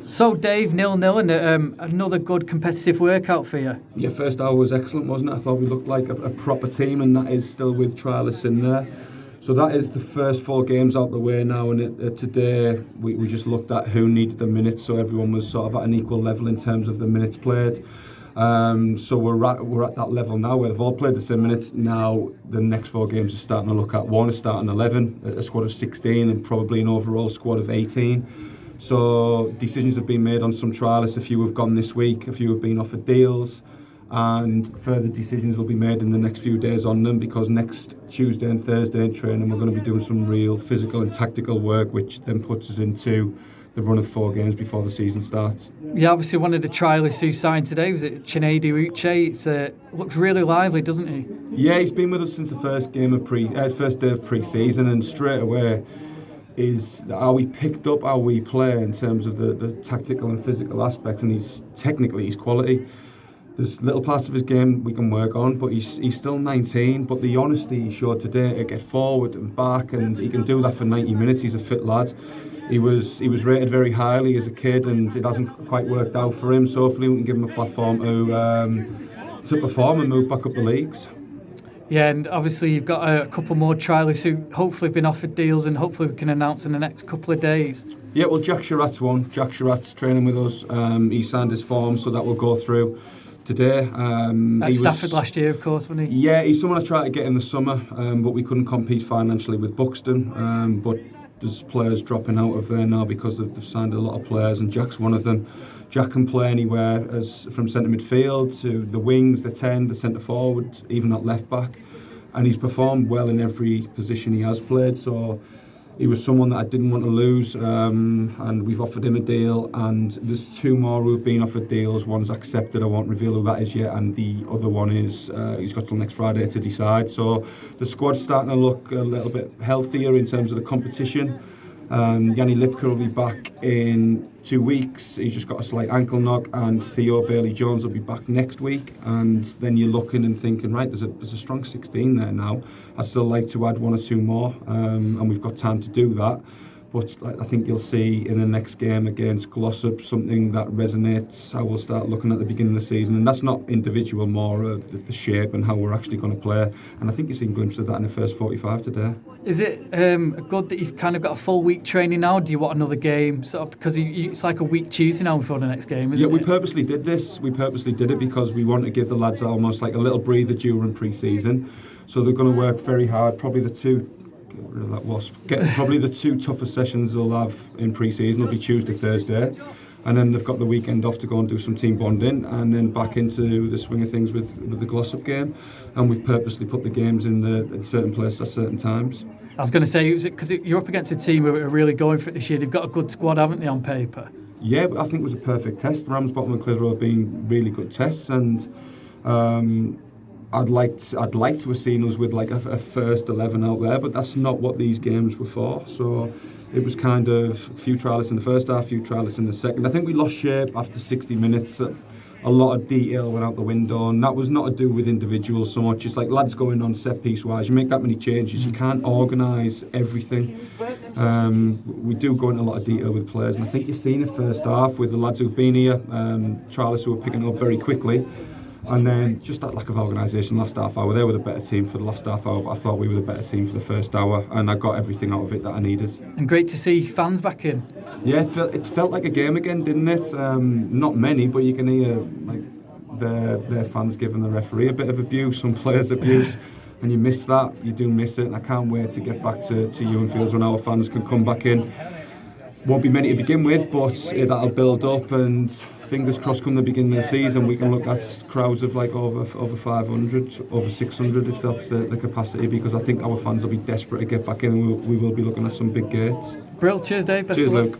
So, Dave, 0-0 and another good competitive workout for you. Yeah, first hour was excellent, wasn't it? I thought we looked like a proper team, and that is still with trialists in there. So that is the first 4 games out the way now, and today we just looked at who needed the minutes, so everyone was sort of at an equal level in terms of the minutes played. So we're at that level now where they've all played the same minutes. Now the next 4 games are starting to look at one is starting 11, a squad of 16, and probably an overall squad of 18. So decisions have been made on some trialists. A few have gone this week, a few have been offered deals, and further decisions will be made in the next few days on them, because next Tuesday and Thursday in training we're going to be doing some real physical and tactical work, which then puts us into the run of 4 games before the season starts. Yeah, obviously one of the trialists who signed today was it Chinedu Uche. It looks really lively, doesn't he? Yeah, he's been with us since the first day of pre-season, and straight away is how we picked up how we play in terms of the tactical and physical aspect, and he's quality. There's little parts of his game we can work on, but he's still 19. But the honesty he showed today to get forward and back, and he can do that for 90 minutes. He's a fit lad. He was rated very highly as a kid, and it hasn't quite worked out for him. So hopefully we can give him a platform to perform and move back up the leagues. Yeah, and obviously you've got a couple more trialists who hopefully have been offered deals, and hopefully we can announce in the next couple of days. Yeah, well, Jack Sherratt's one. Jack Sherratt's training with us. He signed his form, so that will go through today. At Stafford last year, of course, wasn't he? Yeah, he's someone I tried to get in the summer, but we couldn't compete financially with Buxton. But there's players dropping out of there now because they've signed a lot of players, and Jack's one of them. Jack can play anywhere, from centre midfield to the wings, the 10, the centre forward, even at left back. And he's performed well in every position he has played. So he was someone that I didn't want to lose, and we've offered him a deal. And there's 2 more who've been offered deals. One's accepted, I won't reveal who that is yet, and the other one is he's got till next Friday to decide. So the squad's starting to look a little bit healthier in terms of the competition. Yanni Lipka will be back in 2 weeks. He's just got a slight ankle knock, and Theo Bailey-Jones will be back next week. And then you're looking and thinking, right, there's a strong 16 there now. I'd still like to add 1 or 2 more, and we've got time to do that. But I think you'll see in the next game against Glossop something that resonates how we'll start looking at the beginning of the season. And that's not individual, more of the shape and how we're actually going to play. And I think you've seen glimpses of that in the first 45 today. Is it good that you've kind of got a full week training now? Do you want another game? Because it's like a week Tuesday now before the next game, isn't it? Yeah, we purposely did this. We purposely did it because we want to give the lads almost like a little breather during pre-season. So they're going to work very hard. Probably the 2... Probably the 2 toughest sessions they'll have in pre-season will be Tuesday, Thursday, and then they've got the weekend off to go and do some team bonding, and then back into the swing of things with the Glossop game. And we've purposely put the games in certain places at certain times. I was going to say, because you're up against a team who are really going for it this year. They've got a good squad, haven't they, on paper? Yeah, I think it was a perfect test. Ramsbottom and Clitheroe have been really good tests, and I'd like to have seen us with like a first 11 out there, but that's not what these games were for. So it was kind of a few trialists in the first half, a few trialists in the second. I think we lost shape after 60 minutes. A lot of detail went out the window, and that was not to do with individuals so much. It's like lads going on set piece wise. You make that many changes, you can't organise everything. We do go into a lot of detail with players, and I think you've seen the first half with the lads who've been here, trialists who were picking up very quickly. And then just that lack of organisation last half hour. They were the better team for the last half hour, but I thought we were the better team for the first hour, and I got everything out of it that I needed. And great to see fans back in. Yeah, it felt like a game again, didn't it? Not many, but you can hear like their fans giving the referee a bit of abuse, some players abuse, and you miss that. You do miss it, and I can't wait to get back to Ewan Fields when our fans can come back in. Won't be many to begin with, but that'll build up, and fingers crossed come the beginning of the season we can look at crowds of like over 500, over 600 if that's the capacity, because I think our fans will be desperate to get back in, and we will be looking at some big gates. Brilliant, cheers Dave. Cheers Luke.